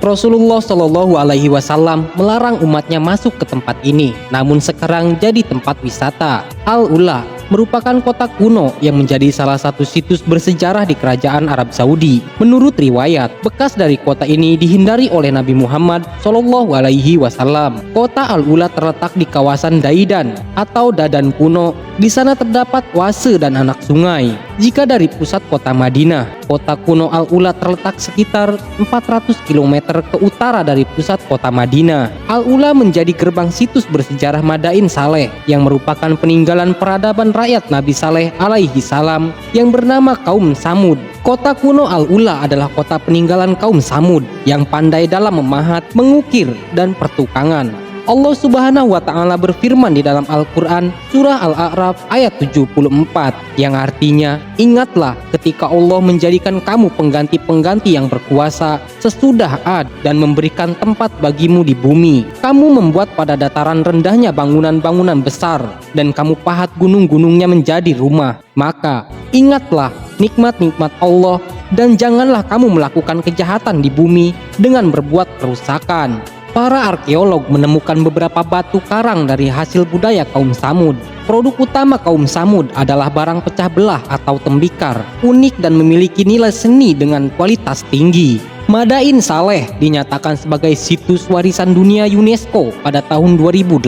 Rasulullah Shallallahu Alaihi Wasallam melarang umatnya masuk ke tempat ini, namun sekarang jadi tempat wisata. Al-Ula merupakan kota kuno yang menjadi salah satu situs bersejarah di kerajaan Arab Saudi. Menurut riwayat, bekas dari kota ini dihindari oleh Nabi Muhammad Shallallahu Alaihi Wasallam. Kota Al-Ula terletak di kawasan Daidan atau Dadan kuno. Di sana terdapat oase dan anak sungai. Jika dari pusat kota Madinah, kota kuno Al-Ula terletak sekitar 400 km ke utara dari pusat kota Madinah. Al-Ula menjadi gerbang situs bersejarah Madain Saleh yang merupakan peninggalan peradaban rakyat Nabi Saleh alaihi salam yang bernama kaum Samud. Kota kuno Al-Ula adalah kota peninggalan kaum Samud yang pandai dalam memahat, mengukir, dan pertukangan. Allah Subhanahu wa Ta'ala berfirman di dalam Al-Quran surah Al-A'raf ayat 74 yang artinya, ingatlah ketika Allah menjadikan kamu pengganti-pengganti yang berkuasa sesudah Ad dan memberikan tempat bagimu di bumi. Kamu membuat pada dataran rendahnya bangunan-bangunan besar dan kamu pahat gunung-gunungnya menjadi rumah. Maka ingatlah nikmat-nikmat Allah dan janganlah kamu melakukan kejahatan di bumi dengan berbuat kerusakan. Para arkeolog menemukan beberapa batu karang dari hasil budaya kaum Samud. Produk utama kaum Samud adalah barang pecah belah atau tembikar, unik dan memiliki nilai seni dengan kualitas tinggi. Madain Saleh dinyatakan sebagai situs warisan dunia UNESCO pada tahun 2008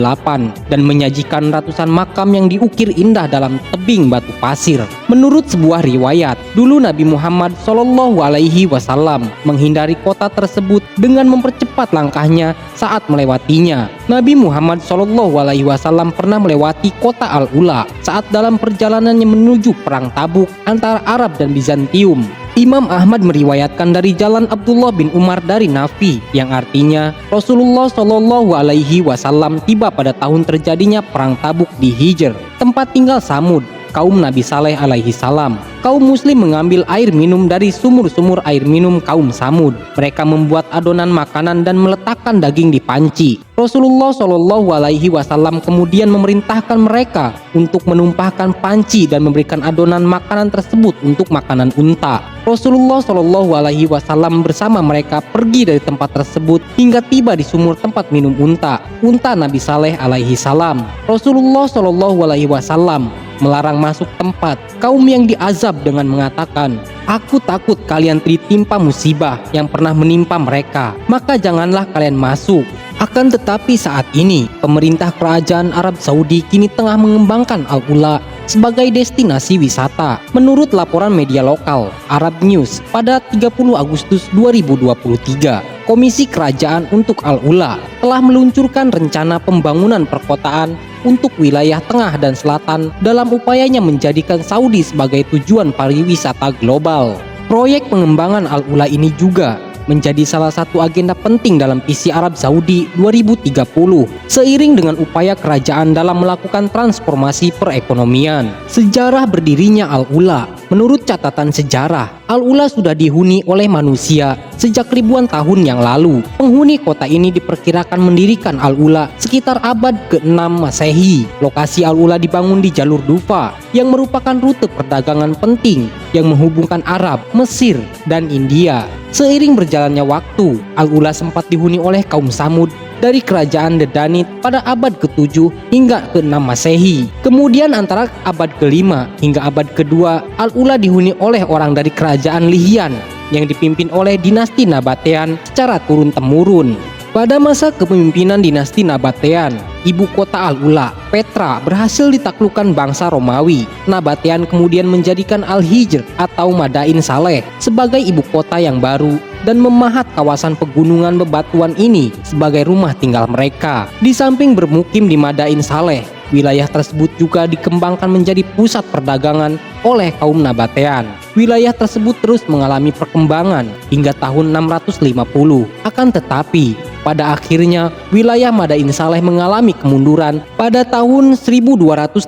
dan menyajikan ratusan makam yang diukir indah dalam tebing batu pasir. Menurut sebuah riwayat, dulu Nabi Muhammad Shallallahu Alaihi Wasallam menghindari kota tersebut dengan mempercepat langkahnya saat melewatinya. Nabi Muhammad Shallallahu Alaihi Wasallam pernah melewati kota Al-Ula saat dalam perjalanannya menuju perang Tabuk antara Arab dan Bizantium. Imam Ahmad meriwayatkan dari jalan Abdullah bin Umar dari Nafi yang artinya Rasulullah Shallallahu Alaihi Wasallam tiba pada tahun terjadinya perang Tabuk di Hijr, tempat tinggal Samud, kaum Nabi Saleh alaihi salam. Kaum muslim mengambil air minum dari sumur-sumur air minum kaum Samud. Mereka membuat adonan makanan dan meletakkan daging di panci. Rasulullah Shallallahu Alaihi Wasallam kemudian memerintahkan mereka untuk menumpahkan panci dan memberikan adonan makanan tersebut untuk makanan unta. Rasulullah Shallallahu Alaihi Wasallam bersama mereka pergi dari tempat tersebut hingga tiba di sumur tempat minum unta Nabi Saleh alaihi salam. Rasulullah Shallallahu Alaihi Wasallam melarang masuk tempat kaum yang diazab dengan mengatakan, "Aku takut kalian ditimpa musibah yang pernah menimpa mereka, maka janganlah kalian masuk." Akan tetapi saat ini, pemerintah kerajaan Arab Saudi kini tengah mengembangkan Al-Ula sebagai destinasi wisata. Menurut laporan media lokal, Arab News, pada 30 Agustus 2023, Komisi Kerajaan untuk Al-Ula telah meluncurkan rencana pembangunan perkotaan untuk wilayah tengah dan selatan dalam upayanya menjadikan Saudi sebagai tujuan pariwisata global. Proyek pengembangan Al-Ula ini juga menjadi salah satu agenda penting dalam visi Arab Saudi 2030 seiring dengan upaya kerajaan dalam melakukan transformasi perekonomian. Sejarah berdirinya Al-Ula. Menurut catatan sejarah, Al-Ula sudah dihuni oleh manusia sejak ribuan tahun yang lalu. Penghuni kota ini diperkirakan mendirikan Al-Ula sekitar abad ke-6 Masehi. Lokasi Al-Ula dibangun di jalur Dufa yang merupakan rute perdagangan penting yang menghubungkan Arab, Mesir, dan India. Seiring berjalannya waktu, Al-Ula sempat dihuni oleh kaum Samud dari kerajaan Dedanit pada abad ke-7 hingga ke-6 Masehi. Kemudian antara abad ke-5 hingga abad ke-2, Al-Ula dihuni oleh orang dari kerajaan Lihian yang dipimpin oleh dinasti Nabatean secara turun-temurun. Pada masa kepemimpinan dinasti Nabatean, ibu kota Al-Ula, Petra, berhasil ditaklukkan bangsa Romawi. Nabatean kemudian menjadikan Al-Hijr atau Madain Saleh sebagai ibu kota yang baru dan memahat kawasan pegunungan bebatuan ini sebagai rumah tinggal mereka. Di samping bermukim di Madain Saleh, wilayah tersebut juga dikembangkan menjadi pusat perdagangan oleh kaum Nabatean. Wilayah tersebut terus mengalami perkembangan hingga tahun 650. Akan tetapi, pada akhirnya wilayah Madain Saleh mengalami kemunduran pada tahun 1230.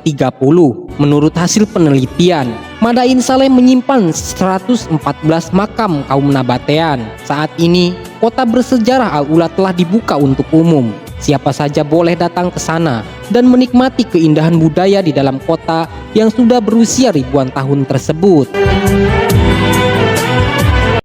Menurut hasil penelitian, Madain Saleh menyimpan 114 makam kaum Nabatean. Saat ini, kota bersejarah Al-Ula telah dibuka untuk umum. Siapa saja boleh datang ke sana dan menikmati keindahan budaya di dalam kota yang sudah berusia ribuan tahun tersebut.